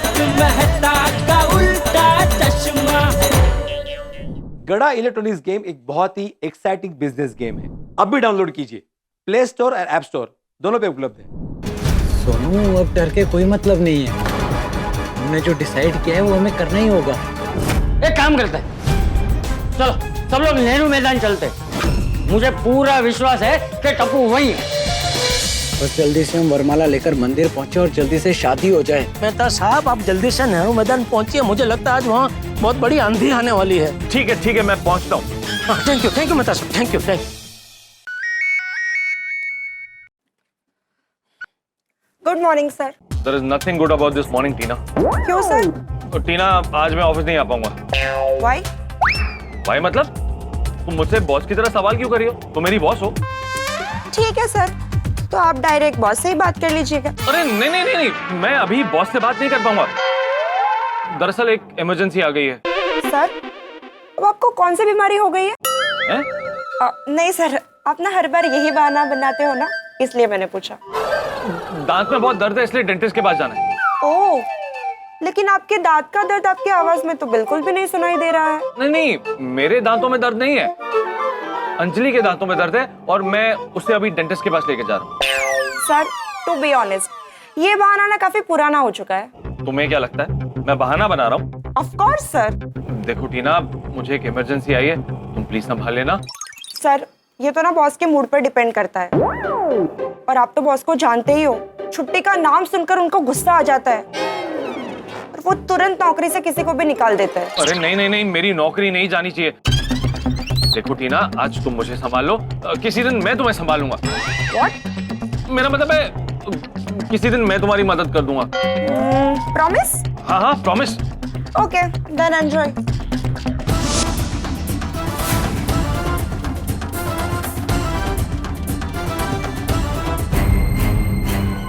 तारक मेहता का उल्टा चश्मा। गड़ा इलेक्ट्रॉनिक्स गेम एक बहुत ही एक्साइटिंग बिजनेस गेम है। अब भी डाउनलोड कीजिए, प्ले स्टोर और ऐप स्टोर दोनों पे उपलब्ध है। सोनू, अब डर के कोई मतलब नहीं है। हमने जो डिसाइड किया है वो हमें करना ही होगा। एक काम करते हैं, चलो सब लोग नेहरू मैदान चलते हैं। मुझे पूरा विश्वास है कि टप्पू वहीं है। बस जल्दी से हम वरमाला लेकर मंदिर पहुंचे और जल्दी से शादी हो जाए। मेहता साहब, आप जल्दी से नेहरू मैदान पहुंचिए। मुझे लगता है आज वहाँ बहुत बड़ी आंधी आने वाली है। ठीक है, मैं पहुंचता हूँ। थैंक यू मेहता साहब, thank you. Good morning sir. There is nothing good about this morning, टीना। क्यों सर? तो टीना, आज मैं ऑफिस नहीं आ पाऊंगा। वाई? भाई मतलब तुम मुझसे बॉस की तरह सवाल क्यों कर रही हो? तुम मेरी बॉस हो। ठीक है सर, तो आप डायरेक्ट बॉस से ही बात कर लीजिएगा। अरे नहीं, मैं अभी बॉस से बात नहीं कर पाऊंगा। दरअसल एक इमरजेंसी आ गई है। सर, अब आपको कौन सी बीमारी हो गई है? हैं? नहीं सर, आप ना हर बार यही बहाना बनाते हो ना, इसलिए मैंने पूछा। दांत में बहुत दर्द है, इसलिए डेंटिस्ट के पास जाना है। ओह, लेकिन आपके दांत का दर्द आपकी आवाज में तो बिल्कुल भी नहीं सुनाई दे रहा है। नहीं, मेरे दांतों में दर्द नहीं है, अंजलि के दांतों में दर्द है और मैं उसे अभी डेंटिस्ट के पास लेके जा रहा हूँ। सर, टू बी ऑनेस्ट, ये बहाना ना काफी पुराना हो चुका है। तुम्हें क्या लगता है मैं बहाना बना रहा हूँ? Of course sir. देखो टीना, मुझे एक इमरजेंसी आई है, तुम प्लीज संभाल लेना। सर, ये तो ना बॉस के मूड पर डिपेंड करता है, और आप तो बॉस को जानते ही हो, छुट्टी का नाम सुनकर उनको गुस्सा आ जाता है और वो तुरंत नौकरी से किसी को भी निकाल देता है। अरे नहीं, मेरी नौकरी नहीं जानी चाहिए। देखो टीना, आज तुम मुझे संभाल लो, किसी दिन मैं तुम्हें संभालूंगा। What? मेरा मतलब है किसी दिन मैं तुम्हारी मदद कर दूंगा। प्रॉमिस? हाँ, promise. Okay, then enjoy.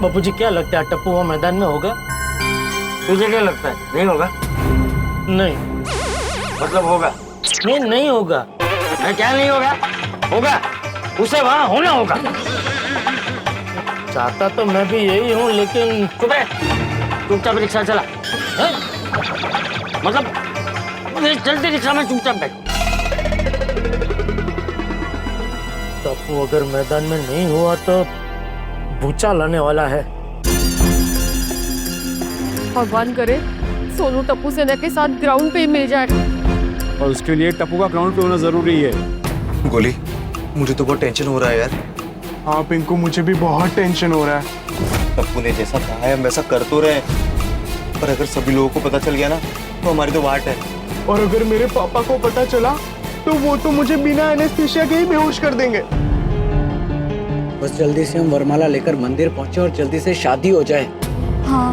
Bapuji, क्या लगता है टप्पू वहाँ मैदान में होगा? तुझे क्या लगता है, नहीं होगा? नहीं मतलब होगा? नहीं होगा। मैं क्या नहीं होगा? होगा, उसे वहाँ होना होगा। चाहता तो मैं भी यही हूँ, लेकिन चुप रह, चुपचाप रिक्शा चला। हैं? मतलब चलती रिक्शा में चुपचाप बैठ। टप्पू अगर मैदान में नहीं हुआ तो भूचाल आने वाला है। भगवान करे सोनू टप्पू सेना के साथ ग्राउंड पे ही मिल जाए। और उसके लिए टप्पू का ग्राउंड पे होना जरूरी है। गोली, मुझे तो बहुत टेंशन हो रहा है यार। हाँ पिंकू, मुझे भी बहुत टेंशन हो रहा है। टप्पू ने जैसा कहा है हम वैसा कर तो रहे, पर अगर सभी लोगों को पता चल गया ना तो हमारी तो वाट है। और अगर मेरे पापा को पता चला तो वो तो मुझे बिना एनेस्थीसिया के ही बेहोश कर देंगे। बस जल्दी से हम वरमाला लेकर मंदिर पहुंचे और जल्दी से शादी हो जाए। हाँ,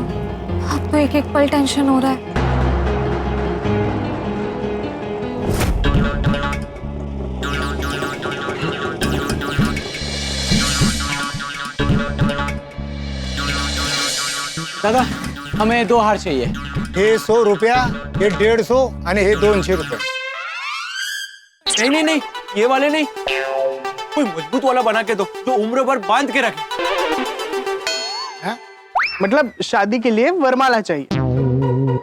अब तो एक पल टेंशन हो रहा है। दादा, हमें 2 हार चाहिए। हे 100 रुपया, हे 150 आणि हे 200 रुपये। नहीं, ये वाले नहीं, कोई मजबूत वाला बना के दो जो उम्र भर बांध के रखे। मतलब शादी के लिए वरमाला चाहिए।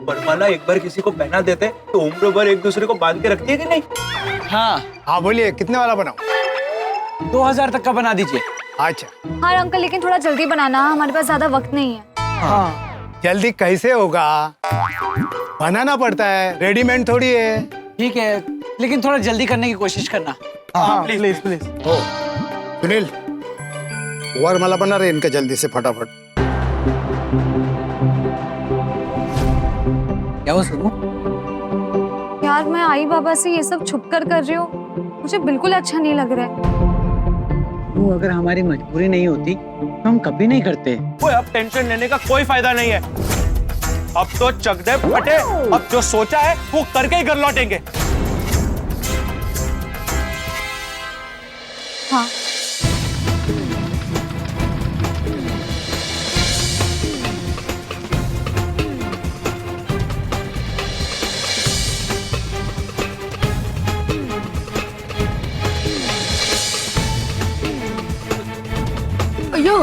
वरमाला एक बार किसी को पहना देते तो उम्र भर एक दूसरे को बांध के रखती है कि नहीं? हाँ बोलिए, कितने वाला बनाऊं? 2000 तक का बना दीजिए। अच्छा। हाँ अंकल, लेकिन थोड़ा जल्दी बनाना, हमारे पास ज्यादा वक्त नहीं है। हाँ, जल्दी कैसे होगा, बनाना पड़ता है, रेडीमेड थोड़ी है। ठीक है, लेकिन थोड़ा जल्दी करने की कोशिश करना। हाँ प्लीज। ओ सुनील, वरमाला बना रहे इनका जल्दी से फटाफट। क्या हुआ सोनू? यार, मैं आई बाबा से ये सब छुप कर रही हूँ, मुझे बिल्कुल अच्छा नहीं लग रहा है। तू अगर हमारी मजबूरी नहीं होती तो हम कभी नहीं करते। ओए, अब टेंशन लेने का कोई फायदा नहीं है। अब तो चक दे फटे, अब जो सोचा है वो करके ही घर लौटेंगे। हाँ। अयो,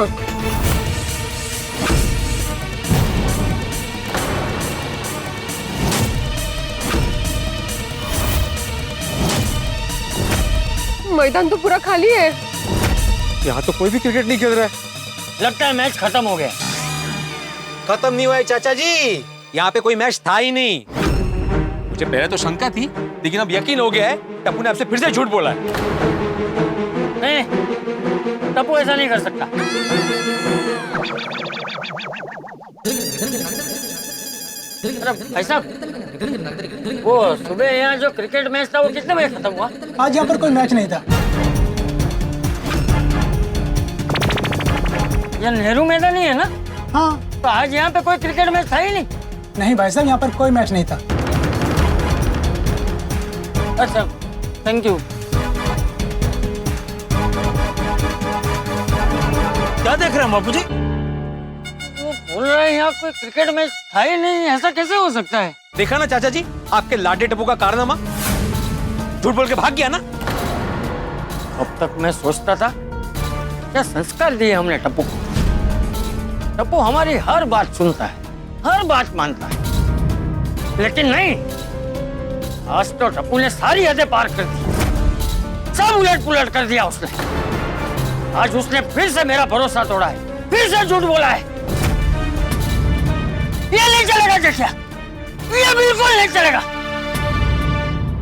मैदान तो पूरा खाली है। यहाँ तो कोई भी क्रिकेट नहीं खेल रहा है। लगता है मैच खत्म हो गया। खत्म नहीं हुआ है चाचा जी, यहाँ पे कोई मैच था ही नहीं। मुझे पहले तो शंका थी, लेकिन अब यकीन हो गया है टप्पू ने आपसे फिर से झूठ बोला है। नहीं, टप्पू ऐसा नहीं कर सकता। भाई साहब, वो सुबह यहाँ जो क्रिकेट मैच था वो कितने बजे खत्म हुआ? आज यहाँ पर कोई मैच नहीं था। ये नेहरू मैदान ही है ना? हाँ। तो आज यहाँ पे कोई क्रिकेट मैच था ही नहीं? नहीं भाई साहब, यहाँ पर कोई मैच नहीं था। अच्छा, थैंक यू। क्या देख रहे हैं बापू जी? वो बोल रहे हैं यहाँ कोई क्रिकेट मैच था ही नहीं, ऐसा कैसे हो सकता है? देखा ना चाचा जी, आपके लाडे टप्पू का कारनामा, झूठ बोल के भाग गया ना। अब तक मैं सोचता था क्या संस्कार दिए हमने टप्पू को। टप्पू हमारी हर बात सुनता है, हर बात मानता है, लेकिन नहीं, आज तो टप्पू ने सारी हदें पार कर दी, सब उलट पुलट कर दिया उसने। आज उसने फिर से मेरा भरोसा तोड़ा है, फिर से झूठ बोला है। ये नहीं चलेगा जेठिया, ये बिल्कुल नहीं चलेगा।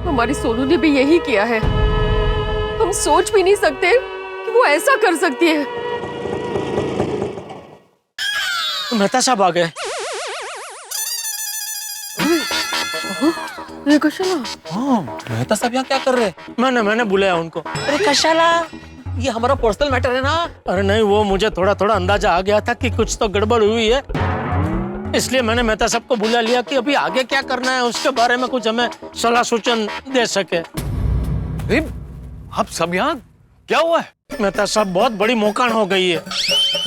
हमारी सोनू ने भी यही किया है। हम सोच भी नहीं सकते कि वो ऐसा कर सकती है। मेहता साहब आ गए। ये कशाला? हाँ, मेहता साहब यहाँ क्या कर रहे हैं? मैंने बुलाया उनको। अरे कशाला, ये हमारा पर्सनल मैटर है ना। अरे नहीं, वो मुझे थोड़ा थोड़ा अंदाजा आ गया था कि कुछ तो गड़बड़ हुई है, इसलिए मैंने मेहता साहब को बुला लिया कि अभी आगे क्या करना है उसके बारे में कुछ हमें सलाह सूचन दे सके। आप सब यहाँ क्या हुआ है? मेहता साहब, बहुत बड़ी मोकान हो गई है।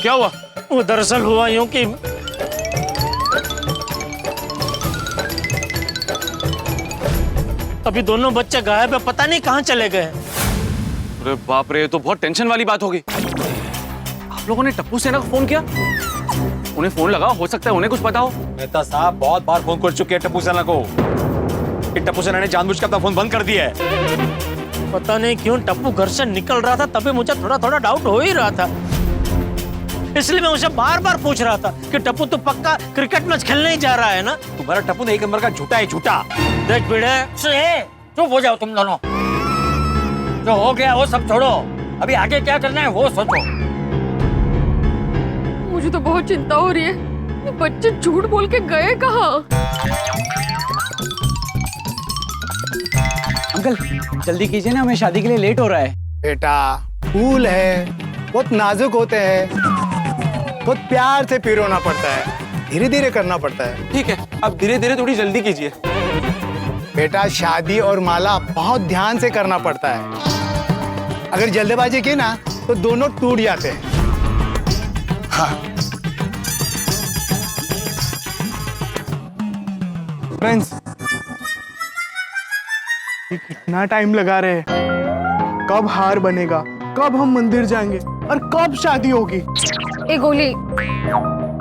क्या हुआ? वो दरअसल हुआ यूं कि अभी दोनों बच्चे गायब है, पता नहीं कहाँ चले गए। अरे बाप रे, ये तो बहुत टेंशन वाली बात हो गई। आप लोगों ने टप्पू सेना को फोन किया? उन्हें फोन लगाओ, हो सकता है उन्हें कुछ पता हो। मेहता साहब बहुत बार फोन कर चुके हैं टप्पू सेना को। टप्पू सेना ने जानबूझ के अपना फोन बंद कर दिया है। पता नहीं क्यों टप्पू घर से निकल रहा था, तभी मुझे थोड़ा थोड़ा डाउट हो ही रहा था, इसलिए मैं उसे बार बार पूछ रहा था कि टप्पू तो पक्का क्रिकेट मैच खेलने ही जा रहा है ना। तुम्हारा टप्पू ने एक नंबर का झूठा है, झूठा। देख बेड़े, चुप हो जाओ तुम दोनों। जो हो गया वो सब छोड़ो, अभी आगे क्या करना है वो सोचो। मुझे तो बहुत चिंता हो रही है, ये बच्चे झूठ बोल के गए कहाँ? अंकल जल्दी कीजिए ना, हमें शादी के लिए लेट हो रहा है। बेटा फूल है, बहुत नाजुक होते हैं, बहुत प्यार से पिरोना पड़ता है, धीरे धीरे करना पड़ता है। ठीक है, अब धीरे धीरे थोड़ी जल्दी कीजिए। बेटा शादी और माला बहुत ध्यान से करना पड़ता है, अगर जल्दबाजी की ना तो दोनों टूट जाते हैं। हाँ फ्रेंड्स, कितना टाइम लगा रहे हैं, कब हार बनेगा, कब हम मंदिर जाएंगे और कब शादी होगी। ए गोली,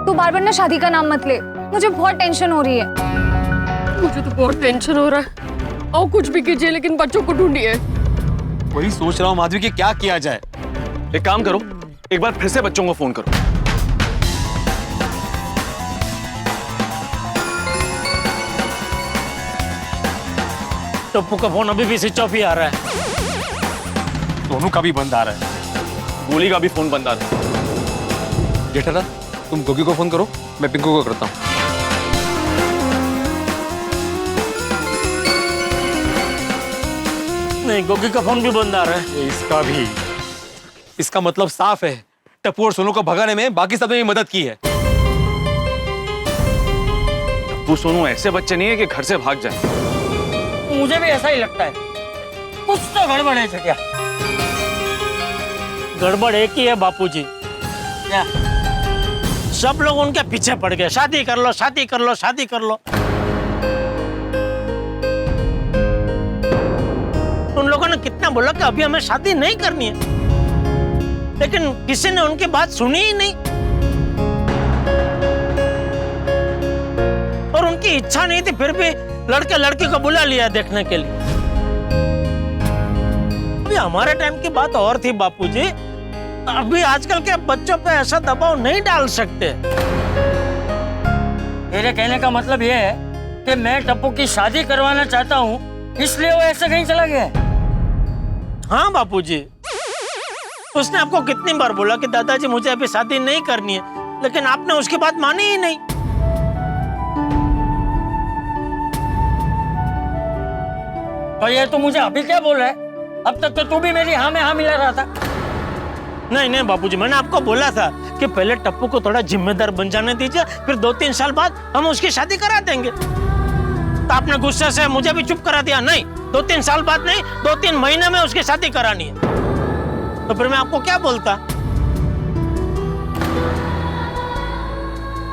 तू बार बार ना शादी का नाम मत ले, मुझे बहुत टेंशन हो रही है। मुझे तो बहुत टेंशन हो रहा है। और कुछ भी कीजिए लेकिन बच्चों को ढूंढिए। वही सोच रहा हूँ माधवी कि क्या किया जाए। एक काम करो, एक बार फिर से बच्चों को फोन करो। टप्पू का फोन अभी भी स्विच ऑफ ही आ रहा है। दोनों का भी बंद आ रहा है। गोली का भी फोन बंद आ रहा है। जेठालाल, तुम गोगी को फोन करो, मैं पिंकू को करता हूँ। नहीं, गोगी का फोन भी बंद आ रहा है। इसका भी। इसका मतलब साफ है, टप्पू और सोनू को भगाने में बाकी सबने भी मदद की है। टप्पू सोनू ऐसे बच्चे नहीं है कि घर से भाग जाए। मुझे भी ऐसा ही लगता है, कुछ तो गड़बड़ है चटिया। गड़बड़ एक ही है बापूजी, क्या? सब लोग उनके पीछे पड़ गए, शादी कर लो, शादी कर लो, शादी कर लो। उन लोगों ने कितना बोला कि अभी हमें शादी नहीं करनी है, लेकिन किसी ने उनकी बात सुनी ही नहीं, और उनकी इच्छा नहीं थी, फिर भी लड़के लड़की को बुला लिया देखने के लिए। अभी हमारे टाइम की बात और थी बापूजी। अभी आजकल के बच्चों पे ऐसा दबाव नहीं डाल सकते। मेरे कहने का मतलब ये है कि मैं टप्पू की शादी करवाना चाहता हूँ, इसलिए वो ऐसे कहीं चला गया है। हाँ बापूजी, उसने आपको कितनी बार बोला कि दादाजी मुझे अभी शादी नहीं करनी है, लेकिन आपने उसकी बात मानी ही नहीं। और ये तो मुझे अभी क्या बोल रहा है? अब तक तो तू भी मेरी हाँ में हाँ मिला रहा था। नहीं नहीं बापूजी, मैंने आपको बोला था कि पहले टप्पू को थोड़ा जिम्मेदार बन जाने दीजिए, फिर 2-3 साल बाद हम उसकी शादी करा देंगे। तो आपने गुस्से से मुझे भी चुप करा दिया। नहीं, 2-3 साल बाद नहीं, 2-3 महीने में उसकी शादी करानी है। तो फिर मैं आपको क्या बोलता?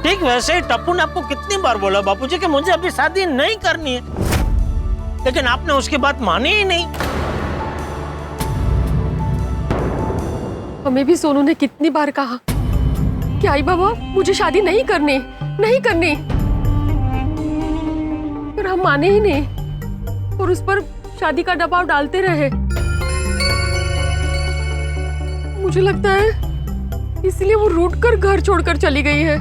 ठीक वैसे ही टप्पू ने आपको कितनी बार बोला बापूजी कि मुझे अभी शादी नहीं करनी है, लेकिन आपने उसकी बात मानी ही नहीं। हमें भी सोनू ने कितनी बार कहा कि आई बाबा मुझे शादी नहीं करनी, नहीं करनी, पर हम माने ही नहीं और उस पर शादी का दबाव डालते रहे। मुझे लगता है इसलिए वो रूठ कर घर छोड़कर चली गई है।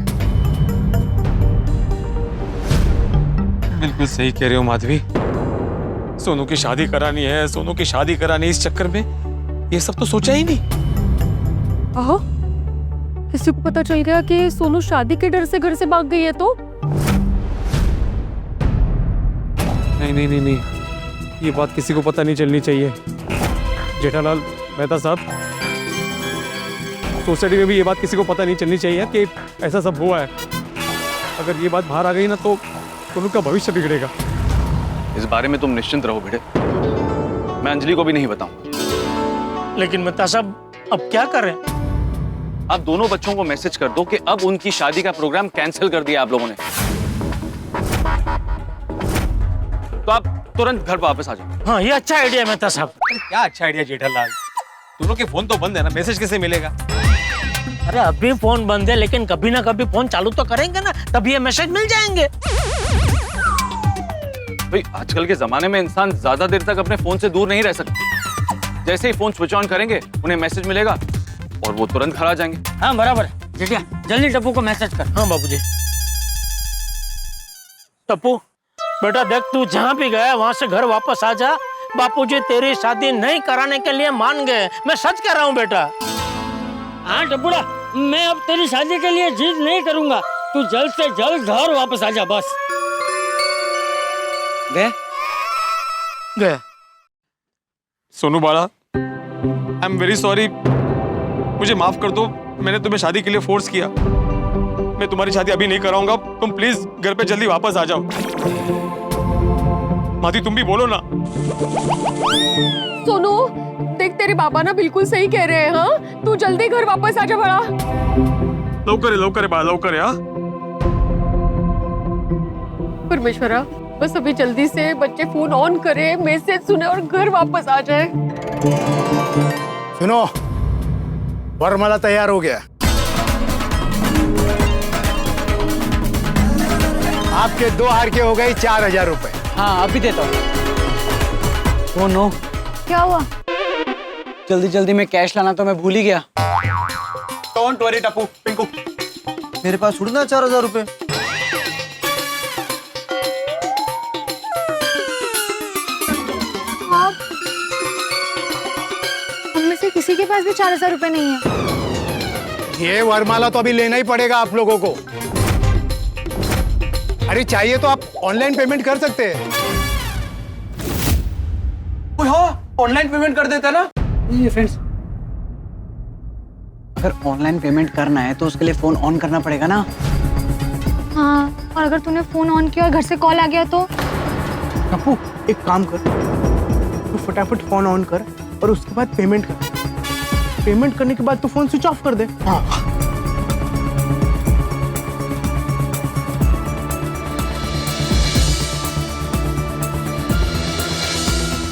बिल्कुल सही कह रहे हो माधवी। सोनू की शादी करानी है, सोनू की शादी करानी, इस चक्कर में ये सब तो सोचा ही नहीं। आहो, किसी को पता चल गया कि सोनू शादी के डर से घर से भाग गई है तो? नहीं नहीं नहीं नहीं, ये बात किसी को पता नहीं चलनी चाहिए। जेठालाल मेहता साहब, सोसाइटी में भी ये बात किसी को पता नहीं चलनी चाहिए कि ऐसा सब हुआ है। अगर ये बात बाहर आ गई ना तो सोनू का भविष्य बिगड़ेगा। इस बारे में तुम निश्चिंत रहो बेटे, मैं अंजलि को भी नहीं बताऊं। लेकिन मेहता साहब, अब क्या करें? आप दोनों बच्चों को मैसेज कर दो कि अब उनकी शादी का प्रोग्राम कैंसिल कर दिया आप लोगों ने। तो आप तुरंत घर वापस आ जाओ। हाँ, ये अच्छा आइडिया है मेहता साहब। क्या अच्छा आइडिया जेठालाल, दोनों के फोन तो बंद है ना, मैसेज कैसे मिलेगा? अरे अभी फोन बंद है, लेकिन कभी ना कभी फोन चालू तो करेंगे ना, तभी ये मैसेज मिल जाएंगे। भाई आजकल के जमाने में इंसान ज्यादा देर तक अपने फोन से दूर नहीं रह सकता। जैसे ही फोन स्विच ऑन करेंगे उन्हें मैसेज मिलेगा और वो तुरंत घर आ जाएंगे। हाँ बराबर, जेठिया जल्दी टप्पू को मैसेज कर। हाँ बाबूजी। टप्पू बेटा देख, तू जहाँ भी गया वहां से घर वापस आ जा। बापूजी तेरी शादी नहीं कराने के लिए मान गए, मैं सच कह रहा हूँ बेटा। हाँ टप्पूड़ा, मैं अब तेरी शादी के लिए जिद नहीं करूंगा। तू जल्द से जल्द घर वापस आ जा बस। गए? गया। सोनू बाला, आई एम वेरी सॉरी, मुझे माफ कर दो, मैंने तुम्हें शादी के लिए फोर्स किया। मैं तुम्हारी शादी अभी नहीं कराऊंगा, तुम प्लीज घर पे जल्दी वापस आ जाओ। माधवी तुम भी बोलो ना। सोनू देख, तेरे बाबा ना बिल्कुल सही कह रहे हैं। हाँ, तू जल्दी घर वापस आ जा बड़ा। लवकर बा लवकर। हाँ परमेश्वरा, बस अभी जल्दी से बच्चे फोन ऑन करे, मैसेज सुने और घर वापस आ जाए। सुनो, वरमाला तैयार हो गया। आपके 2 हार के हो गए 4000 रुपए। हाँ अभी देता हूँ। ओ नो, क्या हुआ? जल्दी जल्दी में कैश लाना तो मैं भूल ही गया। डोंट वरी टप्पू, पिंकू, मेरे पास थोड़ी ना 4000 रुपए। हम में से किसी के पास भी 4000 रुपए नहीं है। ये वरमाला तो अभी लेना ही पड़ेगा आप लोगों को। अरे चाहिए तो आप ऑनलाइन पेमेंट कर सकते हैं। हाँ, ऑनलाइन पेमेंट कर देता ना। ये फ्रेंड्स, अगर ऑनलाइन पेमेंट करना है तो उसके लिए फोन ऑन करना पड़ेगा ना। हाँ, और अगर तूने फोन ऑन किया और घर से कॉल आ गया तो? टप्पू एक काम कर, तू फटाफट फोन ऑन कर और उसके बाद पेमेंट कर। पेमेंट करने के बाद तू फोन स्विच ऑफ कर दे। हाँ।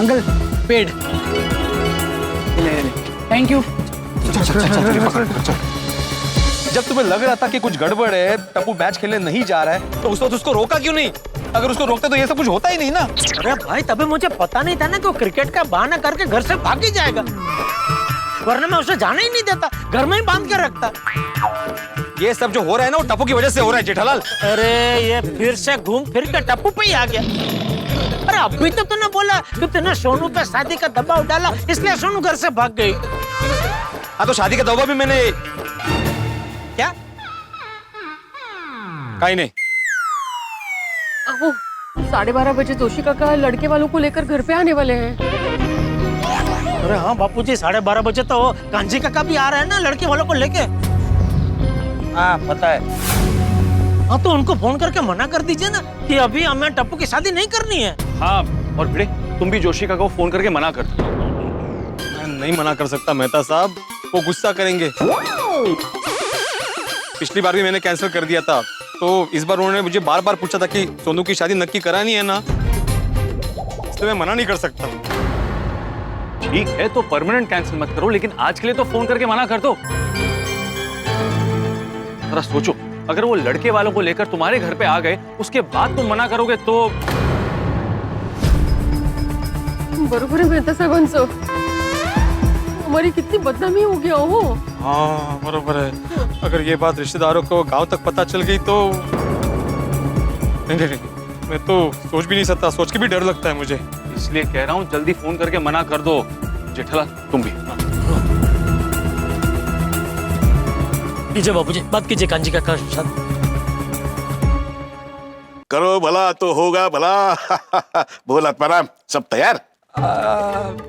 Uncle paid. Thank you. जब तुम्हें लग रहा था कि कुछ गड़बड़ है, टप्पू मैच खेलने नहीं जा रहा है, तो उस वक्त उसको रोका क्यों नहीं? अगर उसको रोकते तो ये सब कुछ होता ही नहीं ना। अरे भाई तभी मुझे पता नहीं था ना कि वो क्रिकेट का बहाना करके घर से भाग ही जाएगा, वरना मैं उसे जाने ही नहीं देता, घर में ही बांध के रखता। ये सब जो हो रहा है ना वो टप्पू की वजह से हो रहा है जेठालाल। अरे ये फिर से घूम फिर के टप्पू पे ही आ गया। अरे अभी तो तूने बोला कि तूने सोनू पे शादी का दबाव डाला, इसलिए सोनू घर से भाग गई। हाँ तो शादी का दबाव भी मैंने क्या? कहीं नहीं। 12:30 बजे जोशी काका लड़के वालों को लेकर घर पे आने वाले हैं। अरे हाँ बापूजी 12:30 बजे तो कांजी काका भी आ रहा है ना लड़के वालों को लेके। हाँ पता है। हाँ तो उनको फोन करके मना कर दीजिए ना कि अभी हमें टप्पू की शादी नहीं करनी है। हाँ और भिड़े तुम भी जोशी काका को फोन करके मना कर दो। मैं नहीं मना कर सकता मेहता साहब, वो गुस्सा करेंगे। पिछली बार भी मैंने कैंसिल कर दिया था, तो इस बार उन्होंने मुझे बार बार पूछा था कि सोनू की शादी नक्की करानी है ना, इसलिए मैं मना नहीं कर सकता। ठीक है तो परमानेंट कैंसिल मत करो, लेकिन आज के लिए तो फोन करके मना कर दो। जरा सोचो, अगर वो लड़के वालों को लेकर तुम्हारे घर पे आ गए, उसके बाद तुम मना करोगे तो। बरोबर है मेहता साहेबांचं, हमारी कितनी बदनामी हो गया हो। हाँ बरोबर है, अगर ये बात रिश्तेदारों को गांव तक पता चल गई तो नहीं, मैं तो सोच भी नहीं सकता, सोच के भी डर लगता है मुझे। इसलिए कह रहा हूँ जल्दी फोन करके मना कर दो। जेठालाल तुम भी कीजिए बापूजी, बात कीजिए कांजी काका के साथ। करो भला तो होगा भला। बोला प्रणाम, सब तैयार?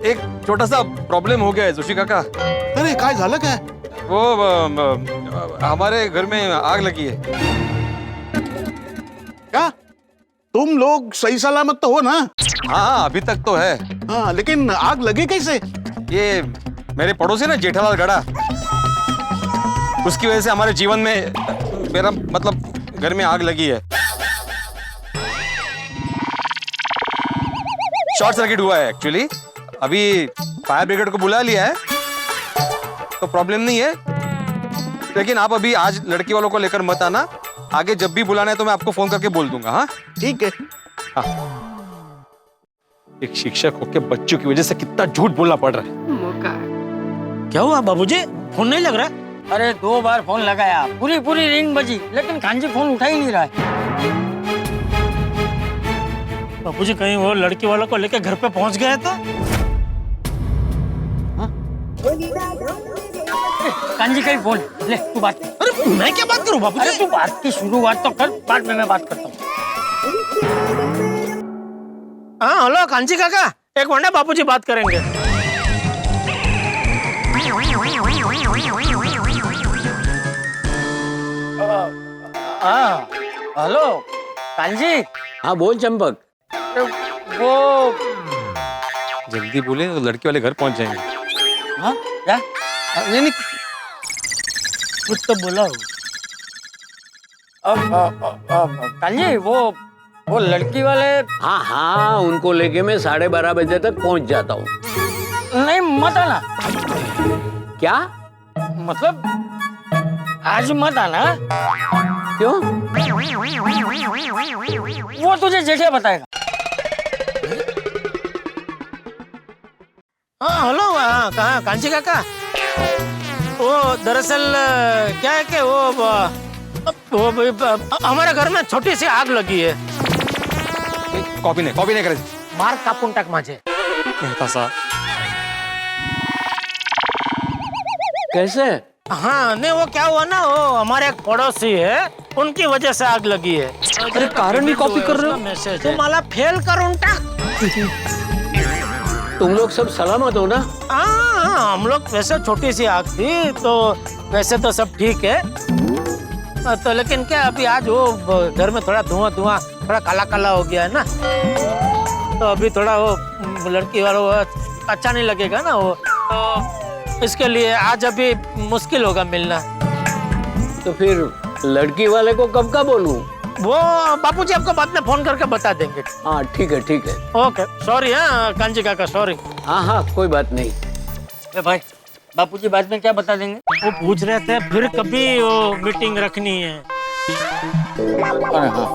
एक छोटा सा प्रॉब्लम हो गया है जोशी काका। अरे काय झालं काय? वो हमारे घर में आग लगी है। क्या तुम लोग सही सलामत तो हो ना? हाँ अभी तक तो है। हाँ लेकिन आग लगी कैसे? ये मेरे पड़ोसी ना जेठालाल गड़ा, उसकी वजह से हमारे जीवन में, मेरा मतलब घर में आग लगी है। शॉर्ट सर्किट हुआ है एक्चुअली। अभी फायर ब्रिगेड को बुला लिया है तो प्रॉब्लम नहीं है, लेकिन आप अभी आज लड़की वालों को लेकर मत आना। आगे जब भी बुलाना है तो मैं आपको फोन करके बोल दूंगा। हाँ ठीक है। हाँ। एक शिक्षक होके बच्चों की वजह से कितना झूठ बोलना पड़ रहा है। क्या हुआ बाबूजी, फोन नहीं लग रहा? अरे 2 बार फोन लगाया, पूरी रिंग बजी, लेकिन कांजी फोन उठा ही नहीं रहा है। बापूजी कहीं वो लड़की वालों को लेकर घर पे पहुंच गए तो? कांजी का ही फोन, ले तू बात कर। अरे मैं क्या बात करूं बापूजी? अरे तू बात की शुरुआत तो कर, बाद में मैं बात करता हूँ। हाँ हेलो कांजी काका, एक मिनट बापूजी बात करेंगे। हाँ हेलो कांजी। हाँ बोल चंपक। वो जल्दी बोले तो लड़की वाले घर पहुंच जाएंगे। हाँ क्या? नहीं नहीं कुछ तो बोला हो। कांजी वो लड़की वाले। हाँ हाँ उनको लेके मैं 12:30 बजे तक पहुंच जाता हूँ। नहीं मत आना। क्या मतलब आज मत आना। क्यों? वो तुझे जेठे बताएगा। हाँ हेलो, कहाँ कांची काका? वो दरअसल क्या है कि वो हमारे घर में छोटी सी आग लगी है। कॉपी नहीं करे मार कापून टाक माझे। मेहता साहब कैसे? हाँ नहीं वो क्या हुआ ना, वो हमारे एक पड़ोसी है, उनकी वजह से आग लगी है। अरे कारण भी कॉपी कर रहे हो? मैसेज तुम्हाला फेल करून टाक। तुम लोग सब सलामत हो ना? हाँ हम लोग वैसे छोटी सी आग थी तो वैसे तो सब ठीक है, तो लेकिन क्या अभी आज वो घर में थोड़ा धुआं थोड़ा काला हो गया है ना, तो अभी थोड़ा वो लड़की वालों को अच्छा नहीं लगेगा ना वो, तो इसके लिए आज अभी मुश्किल होगा मिलना। तो फिर लड़की वाले को कब का बोलूं? वो बापूजी आपको बाद में फोन करके बता देंगे। हाँ ठीक है ओके सॉरी। हाँ कांजी काका सॉरी। हाँ कोई बात नहीं। भाई बापूजी बाद में क्या बता देंगे? वो पूछ रहे थे फिर कभी वो मीटिंग रखनी है। हाँ।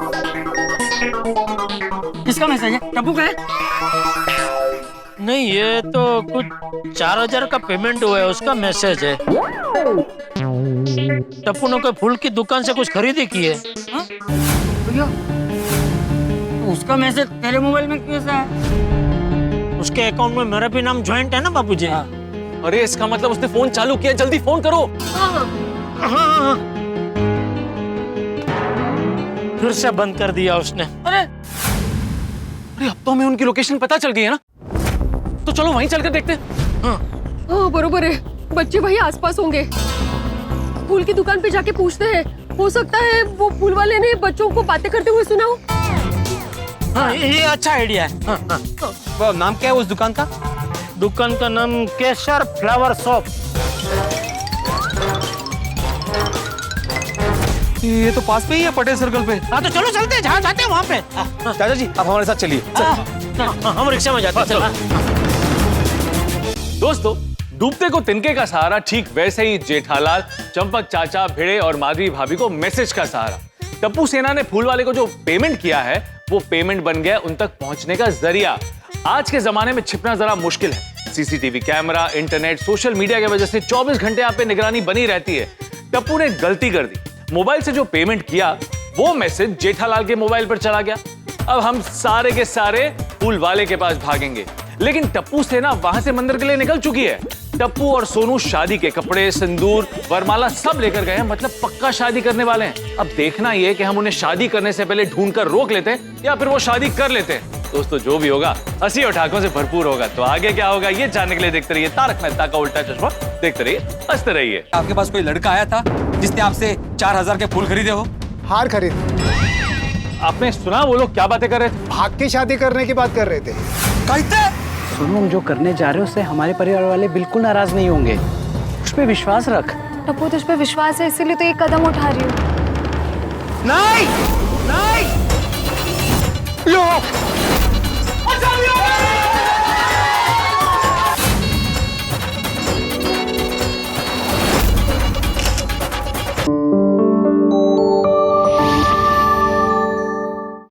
किसका मैसेज है? टप्पू का है? नहीं, ये तो कुछ 4000 का पेमेंट हुआ है, उसका मैसेज है। टप्पू ने कोई फूल की दुकान से कुछ खरीदी की है। हाँ? भैया, तो उसका मैसेज तेरे मोबाइल में कैसा है? उसके अकाउंट में मेरा भी नाम ज्वाइंट है ना बापूजी। अरे इसका मतलब उसने फोन चालू किया, जल्दी फोन करो। हाँ। फिर से बंद कर दिया उसने। अरे अब तो हमें उनकी लोकेशन पता चल गई है ना, तो चलो वहीं चलकर देखते हैं। हाँ बरोबर है, बच्चे वही आसपास होंगे। फूल की दुकान पे जाके पूछते हैं, हो सकता है वो फूल वाले ने बच्चों को बातें करते हुए सुना हो। हाँ, ये अच्छा आइडिया है। हाँ। नाम क्या है उस दुकान का? दुकान का नाम केसर फ्लावर शॉप। ये तो पास पे ही है, पटेल सर्कल पे। हाँ तो चलो चलते हैं, जहाँ जाते हैं वहाँ पे। चाचा जी आप हमारे साथ चलिए। हम रिक्शा में जाते हैं। दोस्तों, डूबते को तिनके का सहारा, ठीक वैसे ही जेठालाल, चंपक चाचा, भिड़े और माधवी भाभी को मैसेज का सहारा। टप्पू सेना ने फूल वाले को जो पेमेंट किया है, वो पेमेंट बन गया उन तक पहुंचने का जरिया। आज के जमाने में छिपना जरा मुश्किल है। CCTV camera, internet, social media की वजह से 24 घंटे आप पे निगरानी बनी रहती है। टप्पू ने गलती कर दी, मोबाइल से जो पेमेंट किया वो मैसेज जेठालाल के मोबाइल पर चला गया। अब हम सारे के सारे फूल वाले के पास भागेंगे, लेकिन टप्पू सेना वहां से मंदिर के लिए निकल चुकी है। टप्पू और सोनू शादी के कपड़े, सिंदूर, वरमाला सब लेकर गए हैं, मतलब पक्का शादी करने वाले हैं। अब देखना ये कि हम उन्हें शादी करने से पहले ढूंढकर रोक लेते हैं या फिर वो शादी कर लेते हैं। दोस्तों, जो भी होगा हंसी और ठाकों से भरपूर होगा। तो आगे क्या होगा ये जानने के लिए देखते रहिए तारक मेहता का उल्टा चश्मा। देखते रहिए, हंसते रहिए। आपके पास कोई लड़का आया था जिसने आपसे 4000 के फूल खरीदे हो? हार खरीद। आपने सुना वो लोग क्या बातें कर रहे थे? भाग के शादी करने की बात कर रहे थे। सुनो, हम जो करने जा रहे हो उससे हमारे परिवार वाले बिल्कुल नाराज नहीं होंगे। उस पे विश्वास रख। टप्पू तुझ पे विश्वास है, इसीलिए तो ये कदम उठा रही हूँ। नहीं, नहीं। लो